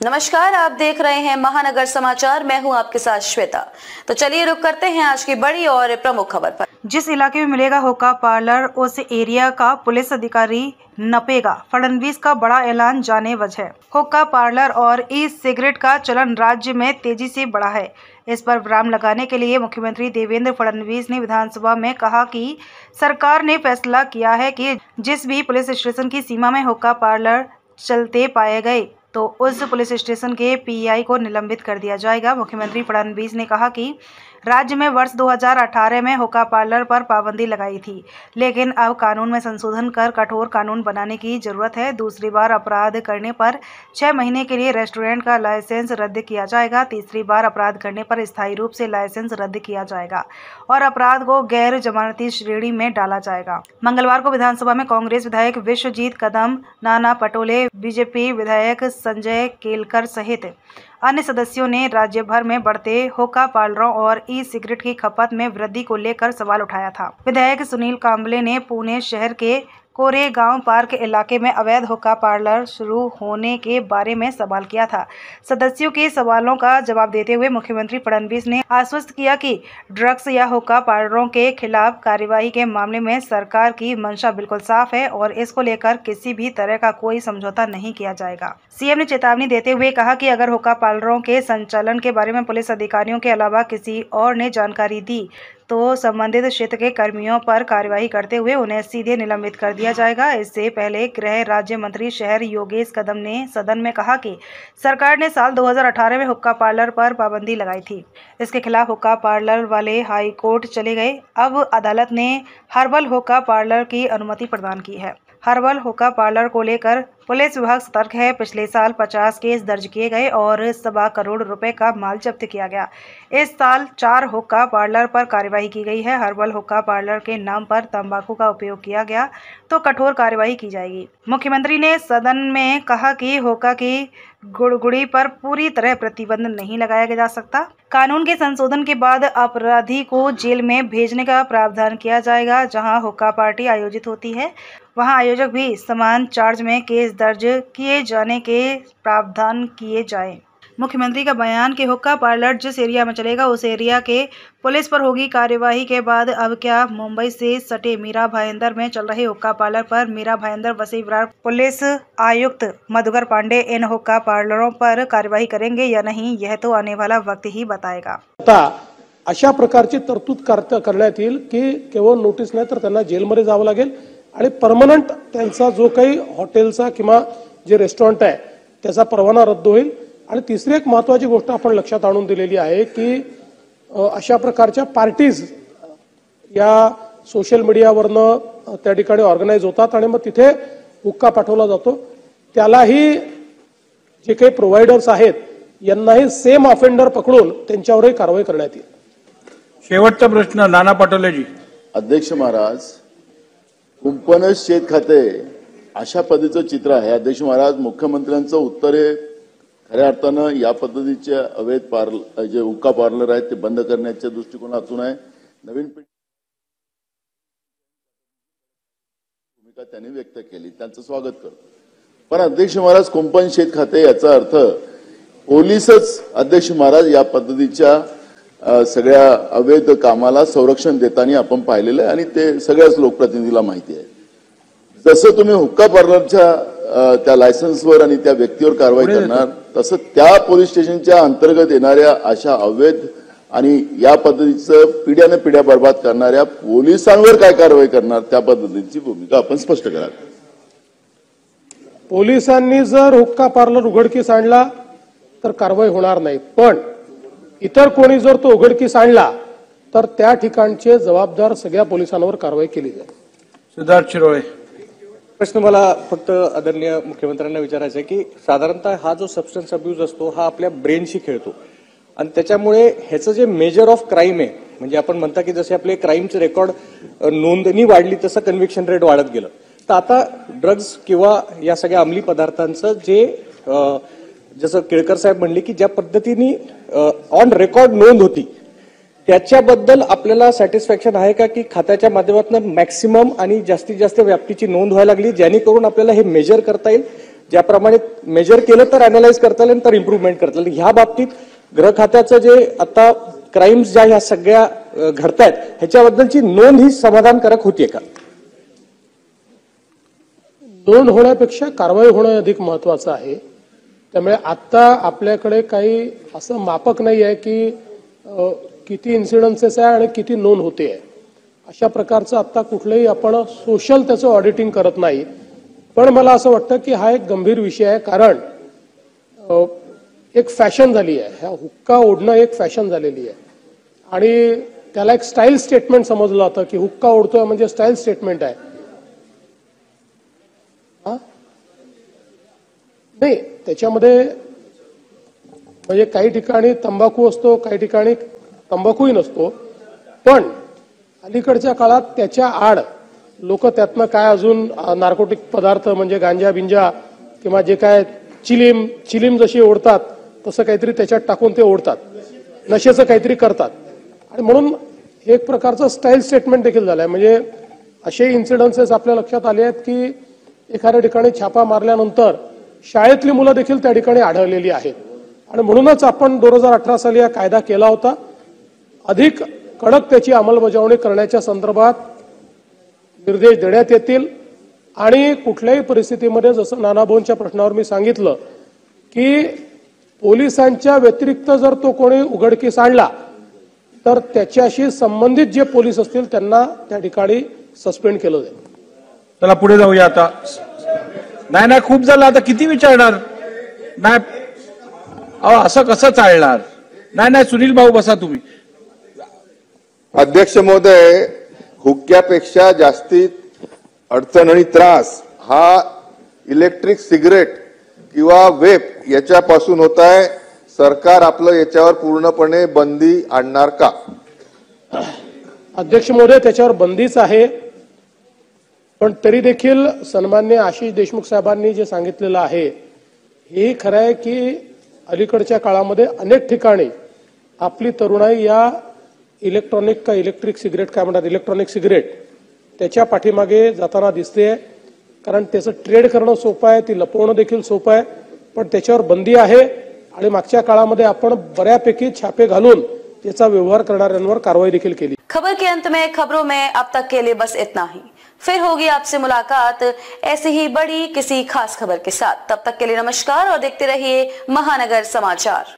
नमस्कार, आप देख रहे हैं महानगर समाचार। मैं हूं आपके साथ श्वेता। तो चलिए रुक करते हैं आज की बड़ी और प्रमुख खबर पर। जिस इलाके में मिलेगा हुक्का पार्लर, उस एरिया का पुलिस अधिकारी नपेगा। फडणवीस का बड़ा ऐलान, जाने वजह। हुक्का पार्लर और ई सिगरेट का चलन राज्य में तेजी से बढ़ा है। इस पर विराम लगाने के लिए मुख्यमंत्री देवेंद्र फडणवीस ने विधानसभा में कहा कि सरकार ने फैसला किया है कि जिस भी पुलिस स्टेशन की सीमा में हुक्का पार्लर चलते पाए गए तो उस पुलिस स्टेशन के पीआई को निलंबित कर दिया जाएगा। मुख्यमंत्री फडणवीस ने कहा कि राज्य में वर्ष 2018 में हुक्का पार्लर पर पाबंदी लगाई थी, लेकिन अब कानून में संशोधन कर कठोर कानून बनाने की जरूरत है। दूसरी बार अपराध करने पर 6 महीने के लिए रेस्टोरेंट का लाइसेंस रद्द किया जाएगा। तीसरी बार अपराध करने पर स्थायी रूप से लाइसेंस रद्द किया जाएगा और अपराध को गैर जमानती श्रेणी में डाला जाएगा। मंगलवार को विधानसभा में कांग्रेस विधायक विश्वजीत कदम, नाना पटोले, बीजेपी विधायक संजय केलकर सहित अन्य सदस्यों ने राज्य भर में बढ़ते हुक्का पार्लरों और ई सिगरेट की खपत में वृद्धि को लेकर सवाल उठाया था। विधायक सुनील कांबले ने पुणे शहर के कोरेगांव पार्क इलाके में अवैध हुक्का पार्लर शुरू होने के बारे में सवाल किया था। सदस्यों के सवालों का जवाब देते हुए मुख्यमंत्री फडणवीस ने आश्वस्त किया कि ड्रग्स या हुक्का पार्लरों के खिलाफ कार्यवाही के मामले में सरकार की मंशा बिल्कुल साफ है और इसको लेकर किसी भी तरह का कोई समझौता नहीं किया जाएगा। सीएम ने चेतावनी देते हुए कहा कि अगर हुक्का पार्लरों के संचालन के बारे में पुलिस अधिकारियों के अलावा किसी और ने जानकारी दी तो संबंधित क्षेत्र के कर्मियों पर कार्रवाई करते हुए उन्हें सीधे निलंबित कर दिया जाएगा। इससे पहले गृह राज्य मंत्री शहर योगेश कदम ने सदन में कहा कि सरकार ने साल 2018 में हुक्का पार्लर पर पाबंदी लगाई थी। इसके खिलाफ हुक्का पार्लर वाले हाई कोर्ट चले गए। अब अदालत ने हर्बल हुक्का पार्लर की अनुमति प्रदान की है। हर्बल हुक्का पार्लर को लेकर पुलिस विभाग सतर्क है। पिछले साल 50 केस दर्ज किए गए और 1.25 करोड़ रुपए का माल जब्त किया गया। इस साल 4 हुक्का पार्लर पर कार्रवाई की गई है। हर्बल हुक्का पार्लर के नाम पर तंबाकू का उपयोग किया गया तो कठोर कार्रवाई की जाएगी। मुख्यमंत्री ने सदन में कहा कि हुक्का की गुड़गुड़ी पर पूरी तरह प्रतिबंध नहीं लगाया जा सकता। कानून के संशोधन के बाद अपराधी को जेल में भेजने का प्रावधान किया जाएगा। जहां हुक्का पार्टी आयोजित होती है वहां आयोजक भी समान चार्ज में केस दर्ज किए जाने के प्रावधान किए जाएं। मुख्यमंत्री का बयान कि हुक्का पार्लर जिस एरिया में चलेगा उस एरिया के पुलिस पर होगी कार्यवाही के बाद अब क्या मुंबई से सटे मीरा भाईंदर में चल रहे हुक्का पार्लर पर मीरा भाईंदर वसी विरार पुलिस आयुक्त मधुकर पांडे इन हुक्का पार्लरों पर कार्यवाही करेंगे या नहीं, यह तो आने वाला वक्त ही बताएगा। अशा प्रकारची तरतूद करण्यात येईल की केवळ नोटीस नाही तर त्यांना जेलमध्ये जावं लागेल आणि परमनंट त्यांचा जो काही हॉटेलचा किंवा जे रेस्टॉरंट आहे त्याचा परवाना रद्द होईल। आणि तिसरी एक महत्त्वाची गोष्ट आपण लक्षात आणून दिलेली आहे की अशा प्रकारच्या पार्टीज या सोशल मीडियावरनं त्या ठिकाणी ऑर्गनाइज होतात आणि मग तिथे हुक्का पाठवला जातो। त्यालाही जे काही प्रोव्हायडर्स आहेत यांनाही सेम ऑफेंडर पकडून त्यांच्यावरही कारवाई करण्यात येईल। शेवटचा प्रश्न नाना पटोलेजी। अध्यक्ष महाराज, कुंपण शेत खाते अशा पद्धतीचं चित्र आहे। अध्यक्ष महाराज, मुख्यमंत्र्यांचं उत्तर हे खऱ्या अर्थानं या पद्धतीचे अवैध पार्लर जे हुक्का पार्लर आहेत ते बंद करण्याच्या दृष्टिकोनातून आहे। नवीन भूमिका त्यांनी व्यक्त केली, त्यांचं स्वागत करतो। पण अध्यक्ष महाराज, कुंपण शेत खाते याचा अर्थ पोलीसच अध्यक्ष महाराज या पद्धतीच्या सगळ्या अवैध कामाला संरक्षण देताना आपण पाहिलेलं आहे आणि ते सगळ्याच लोकप्रतिनिधीला माहिती आहे। जसं तुम्ही हुक्का पार्लरच्या त्या लायसन्सवर आणि त्या व्यक्तीवर कारवाई करणार तसं त्या पोलीस स्टेशनच्या अंतर्गत येणाऱ्या अशा अवैध आणि या पद्धतीचं पिढ्याने पिढ्या बर्बाद करणाऱ्या पोलिसांवर काय कारवाई करणार त्या पद्धतीची भूमिका आपण स्पष्ट कराल। पोलिसांनी जर हुक्का पार्लर उघडकीस आणला तर कारवाई होणार नाही, पण इतर कोणी जर तो उघडकीस आणला तर त्या ठिकाणचे जबाबदार सगळ्या पोलिसांवर कारवाई केली जाईल। सिद्धार्थ शिरोळे। प्रश्न मला फक्त आदरणीय मुख्यमंत्र्यांना विचारायचा आहे की साधारणतः हा जो सबस्टन्स अब्यूज असतो हा आपल्या ब्रेनशी खेळतो आणि त्याच्यामुळे ह्याचं जे मेजर ऑफ क्राईम आहे म्हणजे आपण म्हणता की जसे आपले क्राईमचे रेकॉर्ड नोंदणी वाढली तसं कन्व्हिक्शन रेट वाढत गेलं। तर आता ड्रग्ज किंवा या सगळ्या अंमली पदार्थांचं जे जसं केळकर साहेब म्हणले की ज्या पद्धतीने ऑन रेकॉर्ड नोंद होती त्याच्याबद्दल आपल्याला सॅटिस्फॅक्शन आहे का की खात्याच्या माध्यमातून मॅक्सिमम आणि जास्तीत जास्त व्याप्तीची नोंद व्हायला लागली जेणेकरून आपल्याला हे मेजर करता येईल ज्याप्रमाणे मेजर केलं तर अॅनालाइज करता येईल तर इम्प्रूव्हमेंट करता येईल. ह्या बाबतीत गृह खात्याचं जे आता क्राईम्स ज्या ह्या सगळ्या घडतायत ह्याच्याबद्दलची नोंद ही समाधानकारक होतीये का? नोंद होण्यापेक्षा कारवाई होणं अधिक महत्वाचं आहे. त्यामुळे आता आपल्याकडे काही असं मापक नाही आहे की किती इन्सिडन्सेस आहे आणि किती नोंद होते आहे. अशा प्रकारचं आता कुठलंही आपण सोशल त्याचं ऑडिटिंग करत नाही. पण मला असं वाटतं की हा एक गंभीर विषय आहे, कारण एक फॅशन झाली आहे. ह्या हुक्का ओढणं एक फॅशन झालेली आहे आणि त्याला एक स्टाईल स्टेटमेंट समजलं जातं की हुक्का ओढतोय म्हणजे स्टाईल स्टेटमेंट आहे. नाही, त्याच्यामध्ये म्हणजे काही ठिकाणी तंबाखू असतो, काही ठिकाणी तंबाखूही नसतो. पण अलीकडच्या काळात त्याच्या आड लोक त्यातनं अजून नार्कोटिक पदार्थ म्हणजे गांजा बिंजा किंवा जे काय चिलीम जशी ओढतात तसं काहीतरी त्याच्यात टाकून ते ओढतात, नशेचं काहीतरी करतात. आणि म्हणून एक प्रकारचं स्टाईल स्टेटमेंट देखील झालंय. म्हणजे असे इन्सिडन्सेस आपल्या लक्षात आले आहेत की एखाद्या ठिकाणी छापा मारल्यानंतर शाळेतली मुलं देखील त्या ठिकाणी आढळलेली आहेत. आणि म्हणूनच आपण 2018 साली हा कायदा केला होता. अधिक कडक त्याची अंमलबजावणी करण्याच्या संदर्भात निर्देश देण्यात येतील. आणि कुठल्याही परिस्थितीमध्ये जसं नानाभाऊंच्या प्रश्नावर मी सांगितलं की पोलिसांच्या व्यतिरिक्त जर तो कोणी उघडकीस आणला तर त्याच्याशी संबंधित जे पोलीस असतील त्यांना त्या ठिकाणी सस्पेंड केलं जाईल. चला पुढे जाऊया आता. नाही खूप झालं आता, किती विचारणार? नाही असं कसं चालणार? नाही सुनील भाऊ बसा तुम्ही. अध्यक्ष महोदय, हुक्क्यापेक्षा जास्तीत अडचण आणि त्रास हा इलेक्ट्रिक सिगरेट किंवा वेप याच्यापासून होत आहे. सरकार आपलं याच्यावर पूर्णपणे बंदी आणणार का? अध्यक्ष महोदय, त्याच्यावर बंदीच आहे. पण तरी देखील सन्माननीय आशिष देशमुख साहेबांनी जे सांगितलेलं आहे हे खरं आहे की अलीकडच्या काळामध्ये अनेक ठिकाणी आपली तरुणाई या इलेक्ट्रिक सिगरेट काय म्हणतात, इलेक्ट्रॉनिक सिगरेट त्याच्या पाठीमागे जाताना दिसते. कारण त्याचं ट्रेड करणं सोपं आहे, ती लपवणं देखील सोपं आहे. पण त्याच्यावर बंदी आहे आणि मागच्या काळामध्ये आपण बऱ्यापैकी छापे घालून त्याचा व्यवहार करणाऱ्यांवर कारवाई देखील केली. खबर के अंत में खबरों में अब तक के लिए बस इतना ही. फिर होगी आपसे मुलाकात ऐसी ही बड़ी किसी खास खबर के साथ. तब तक के लिए नमस्कार और देखते रहिए महानगर समाचार.